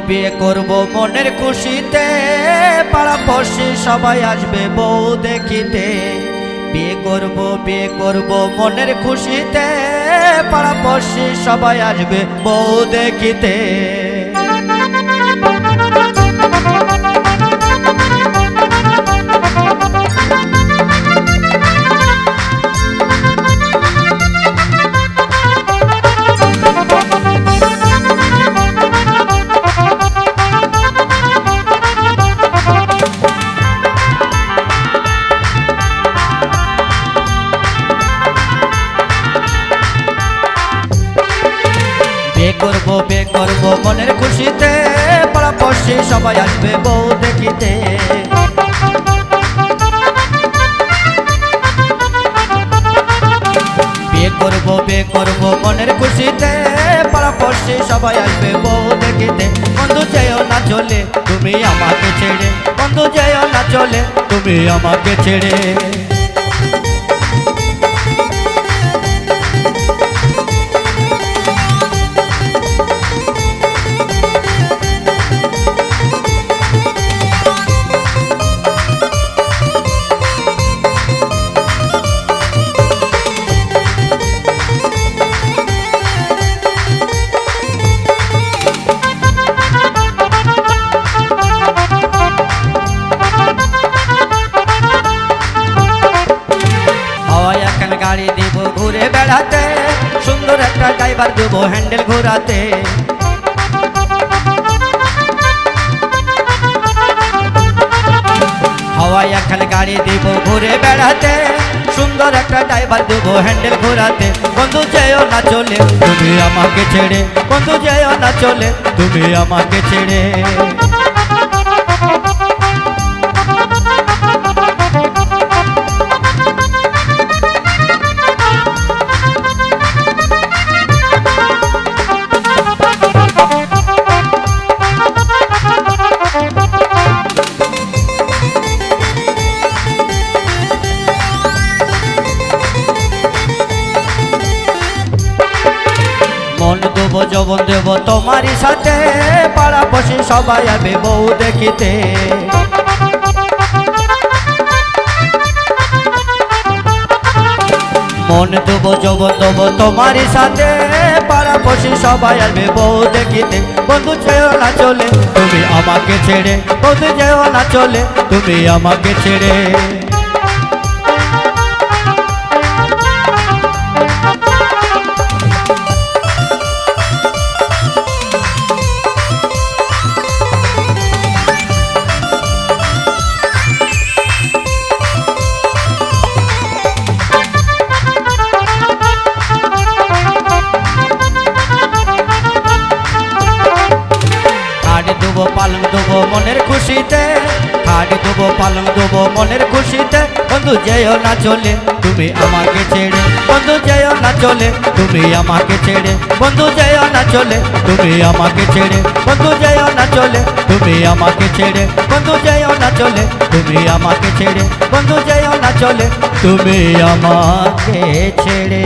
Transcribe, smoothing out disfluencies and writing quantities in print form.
বিয়ে করব মনের খুশিতে, পাড়াপড়শি সবাই আসবে বউ দেখিতে। বিয়ে করব মনের খুশিতে, পাড়াপড়শি সবাই আসবে বউ দেখিতে। বিয়ে করব মনের খুশিতে, পাড়াপড়শি সবাই আসবে বউ দেখিতে। বিয়ে করব মনের খুশিতে, পাড়াপড়শি সবাই আসবে বউ দেখিতে। বন্ধু যেও না চলে তুমি আমাকে ছেড়ে, বন্ধু যেও না চলে তুমি আমাকে ছেড়ে। গাড়ি দিব ঘুরে বেড়াতে, সুন্দর একটা ড্রাইভার দেব হ্যান্ডেল ঘোরাতে। হাওয়ায় এখন গাড়ি দিব ঘুরে বেড়াতে, সুন্দর একটা ড্রাইভার দেব হ্যান্ডেল ঘোরাতে। বন্ধু যেও না চলে তুমি আমাকে ছেড়ে, বন্ধু যেও না চলে তুমি আমাকে ছেড়ে। মন দেব যৌবন দেব তোমারই সাথে, পাড়াপড়শি সবাই আসবে বউ দেখিতে। মন দেব যৌবন দেব তোমারই সাথে, পাড়াপড়শি সবাই আসবে বউ দেখিতে। বন্ধু যেও না চলে তুমি আমাকে ছেড়ে, বন্ধু যেও না চলে তুমি আমাকে ছেড়ে। পালং দেবো মনের খুশিতে, খাট দেবো পালং দেবো মনের খুশিতে। বন্ধু যেও না চলে তুমি আমাকে ছেড়ে, বন্ধু যেও না চলে তুমি আমাকে ছেড়ে, বন্ধু যেও না চলে তুমি আমাকে ছেড়ে, বন্ধু যেও না চলে তুমি আমাকে ছেড়ে, বন্ধু যেও না চলে তুমি আমাকে ছেড়ে, বন্ধু যেও না চলে তুমি আমাকে ছেড়ে।